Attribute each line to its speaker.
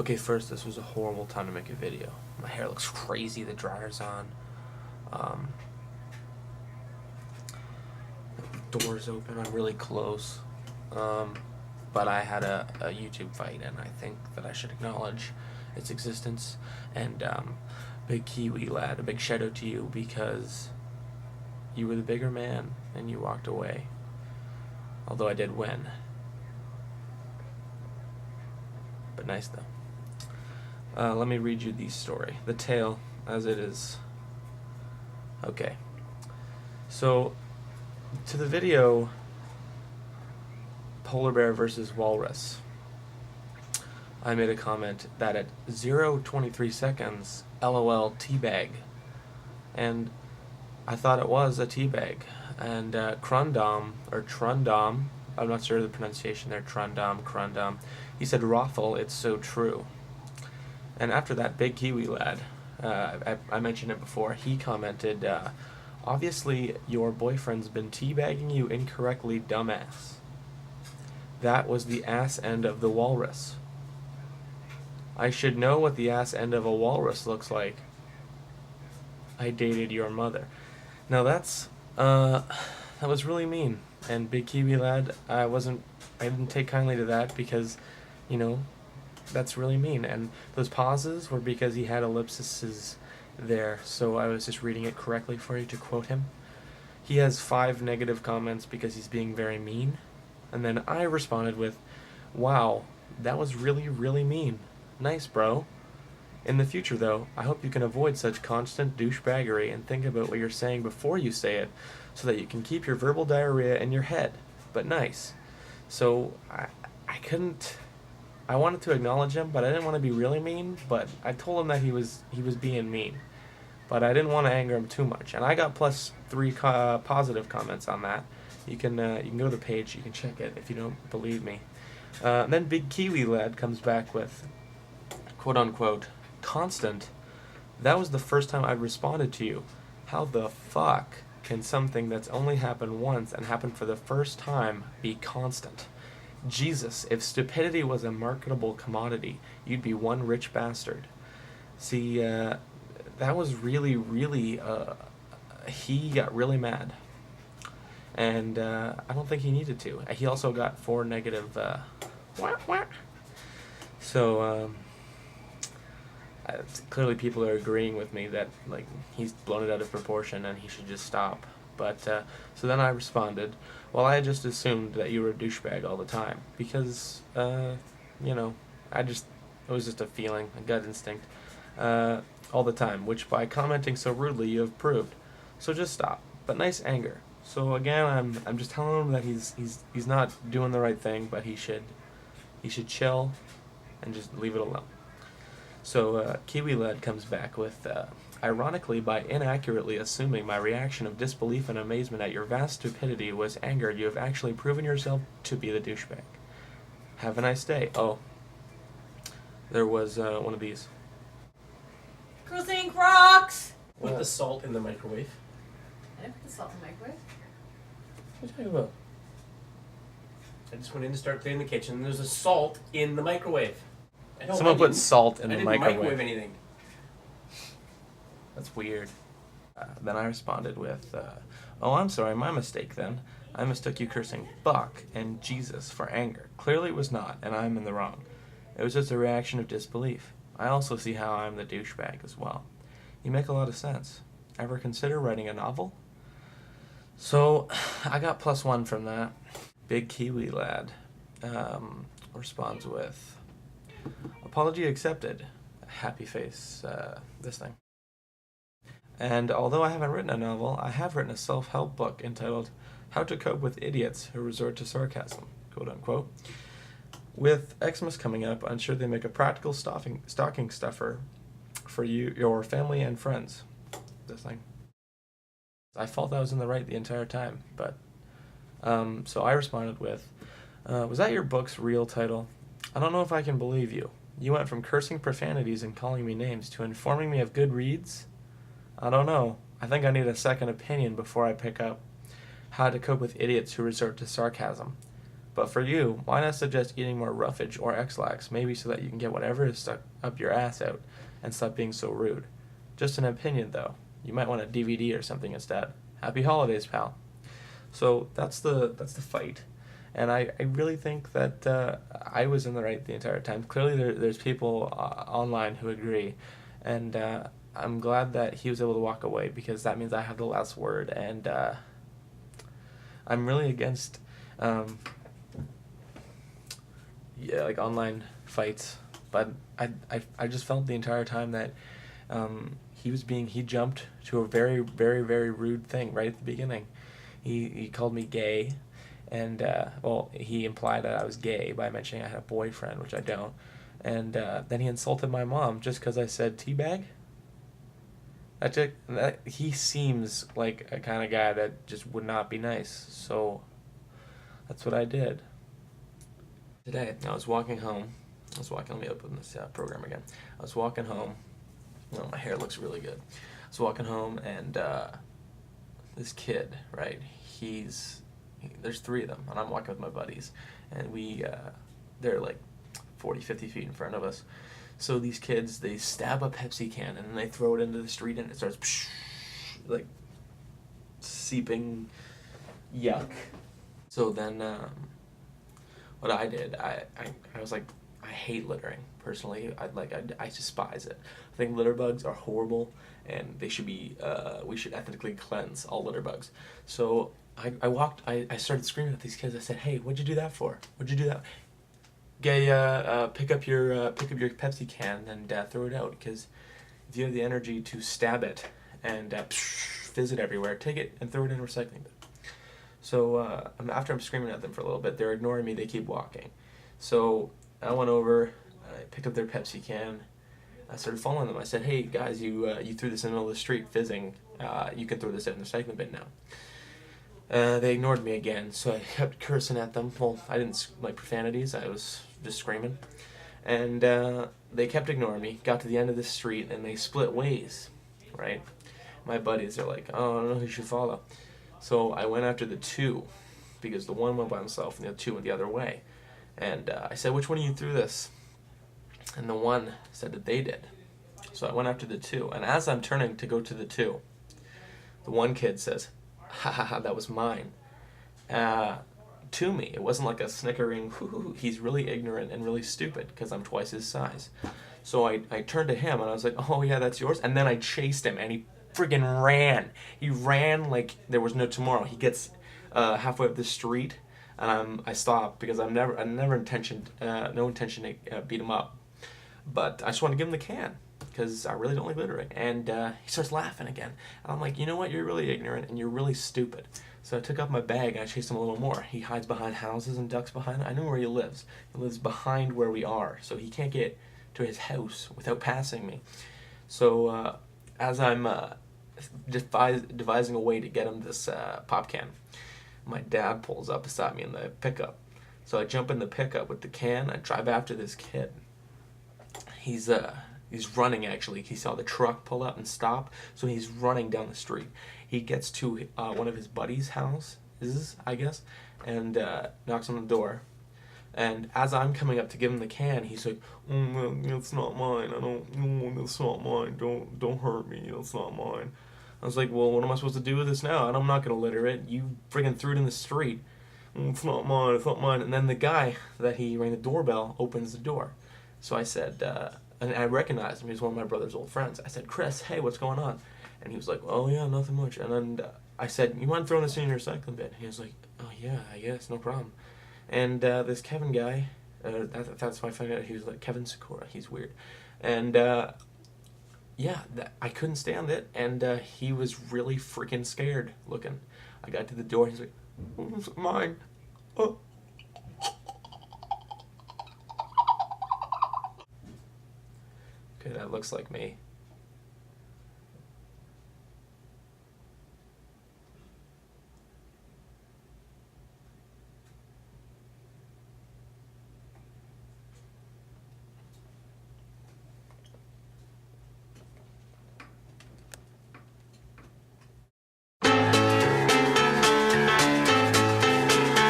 Speaker 1: Okay, first, this was a horrible time to make a video. My hair looks crazy, the dryer's on. The door's open, I'm really close. But I had a YouTube fight, and I think that I should acknowledge its existence. And BigKiwiLad, a big shout out to you, because you were the bigger man, and you walked away. Although I did win. But nice, though. Let me read you the story. The tale, as it is. Okay. So, to the video, Polar Bear versus Walrus, I made a comment that at 0:23 seconds, LOL teabag. And I thought it was a teabag. And Crundom, or Trundom, I'm not sure of the pronunciation there, Crundom, he said, Rothel, it's so true. And after that, BigKiwiLad, I mentioned it before, he commented, obviously your boyfriend's been teabagging you incorrectly, dumbass. That was the ass end of the walrus. I should know what the ass end of a walrus looks like. I dated your mother. Now that was really mean. And BigKiwiLad, I didn't take kindly to that because, you know, that's really mean. And those pauses were because he had ellipses there, so I was just reading it correctly for you to quote him. He has 5 negative comments because he's being very mean. And then I responded with, wow, that was really, really mean. Nice, bro. In the future, though, I hope you can avoid such constant douchebaggery and think about what you're saying before you say it, so that you can keep your verbal diarrhea in your head. But nice. So, I wanted to acknowledge him, but I didn't want to be really mean, but I told him that he was being mean. But I didn't want to anger him too much. And I got plus 3 positive comments on that. You can go to the page, you can check it if you don't believe me. Then BigKiwiLad comes back with, quote unquote, constant. That was the first time I responded to you. How the fuck can something that's only happened once and happened for the first time be constant? Jesus, if stupidity was a marketable commodity, you'd be one rich bastard. See, that was really, really, he got really mad. And I don't think he needed to. He also got 4 negative, So, clearly people are agreeing with me that, like, he's blown it out of proportion and he should just stop. But, so then I responded, well, I just assumed that you were a douchebag all the time. Because, you know, it was just a feeling, a gut instinct, all the time. Which by commenting so rudely you have proved. So just stop. But nice anger. So again, I'm just telling him that he's not doing the right thing, but he should chill and just leave it alone. So KiwiLad comes back with, ironically, by inaccurately assuming my reaction of disbelief and amazement at your vast stupidity was anger, you have actually proven yourself to be the douchebag. Have a nice day. Oh, there was one of these.
Speaker 2: Girls Inc. rocks!
Speaker 3: Put the salt in the microwave.
Speaker 2: I didn't put the salt in the microwave.
Speaker 1: What are you talking about?
Speaker 3: I just went in to start cleaning the kitchen, and there's a salt in the microwave.
Speaker 1: Someone put salt in the
Speaker 3: I
Speaker 1: microwave.
Speaker 3: didn't microwave anything.
Speaker 1: That's weird. Then I responded with, oh, I'm sorry, my mistake then. I mistook you cursing Buck and Jesus for anger. Clearly it was not, and I'm in the wrong. It was just a reaction of disbelief. I also see how I'm the douchebag as well. You make a lot of sense. Ever consider writing a novel? So, I got plus 1 from that. BigKiwiLad responds with, apology accepted. Happy face, this thing. And although I haven't written a novel, I have written a self-help book entitled How to Cope with Idiots Who Resort to Sarcasm, quote unquote. With Xmas coming up, I'm sure they make a practical stocking stuffer for you, your family and friends. This thing. I felt I was in the right the entire time, but so I responded with, was that your book's real title? I don't know if I can believe you. You went from cursing profanities and calling me names to informing me of good reads? I don't know. I think I need a second opinion before I pick up How to Cope with Idiots Who Resort to Sarcasm. But for you, why not suggest eating more roughage or X-Lax, maybe so that you can get whatever is stuck up your ass out and stop being so rude. Just an opinion, though. You might want a DVD or something instead. Happy holidays, pal. So that's the fight. And I really think that I was in the right the entire time. Clearly there's people online who agree. And I'm glad that he was able to walk away, because that means I have the last word. And I'm really against like online fights. But I just felt the entire time that he jumped to a very, very, very rude thing right at the beginning. He called me gay, and well, he implied that I was gay by mentioning I had a boyfriend, which I don't. And then he insulted my mom just because I said teabag. He seems like a kind of guy that just would not be nice. So that's what I did. Today, I was walking home. Let me open this program again. I was walking home. Well, my hair looks really good. I was walking home, and this kid, right, there's 3 of them, and I'm walking with my buddies, and they're like 40, 50 feet in front of us. So these kids, they stab a Pepsi can, and then they throw it into the street, and it starts like seeping yuck. So then what I did, I was like, I hate littering. Personally, I despise it. I think litter bugs are horrible, and they should be. We should ethically cleanse all litter bugs. So I started screaming at these kids. I said, "Hey, what'd you do that for? What'd you do that? Pick up your Pepsi can and throw it out. Because if you have the energy to stab it and fizz it everywhere, take it and throw it in a recycling bin." So after I'm screaming at them for a little bit, they're ignoring me. They keep walking. So I went over, I picked up their Pepsi can, I started following them. I said, "Hey guys, you threw this in the middle of the street fizzing, you can throw this in the recycling bin now." They ignored me again, so I kept cursing at them. Well, I didn't like profanities, I was just screaming. And they kept ignoring me, got to the end of the street, and they split ways, right? My buddies are like, "Oh, I don't know who you should follow." So I went after the 2, because the one went by himself and the 2 went the other way. And I said, "Which one of you threw this?" And the one said that they did. So I went after the 2. And as I'm turning to go to the 2, the one kid says, "Ha ha ha, that was mine." To me, it wasn't like a snickering, "Hoo-hoo-hoo." He's really ignorant and really stupid because I'm twice his size. So I turned to him and I was like, "Oh yeah, that's yours." And then I chased him, and he friggin' ran. He ran like there was no tomorrow. He gets halfway up the street, and I stopped because I no intention to beat him up, but I just want to give him the can because I really don't like littering. And he starts laughing again, and I'm like, "You know what? You're really ignorant and you're really stupid." So I took up my bag and I chased him a little more. He hides behind houses and ducks behind it. I know where he lives. He lives behind where we are, so he can't get to his house without passing me. So as I'm devising a way to get him this pop can, my dad pulls up beside me in the pickup. So I jump in the pickup with the can. I drive after this kid. He's running, actually. He saw the truck pull up and stop, so he's running down the street. He gets to one of his buddies' houses, I guess, and knocks on the door. And as I'm coming up to give him the can, he's like, "Oh no, it's not mine. It's not mine. Don't hurt me. It's not mine." I was like, "Well, what am I supposed to do with this now? I'm not gonna litter it. You friggin' threw it in the street." "It's not mine. It's not mine." And then the guy that he rang the doorbell opens the door. So I said, and I recognized him. He was one of my brother's old friends. I said, "Chris, hey, what's going on?" And he was like, "Oh yeah, nothing much." And then I said, "You mind throwing this in your recycling bin?" He was like, "Oh yeah, I guess, no problem." And this Kevin guy, that's why I found out he was like Kevin Sakura. He's weird. And yeah, I couldn't stand it. And he was really freaking scared looking. I got to the door. He's like, "Oh, it's mine." Oh. Okay, that looks like me.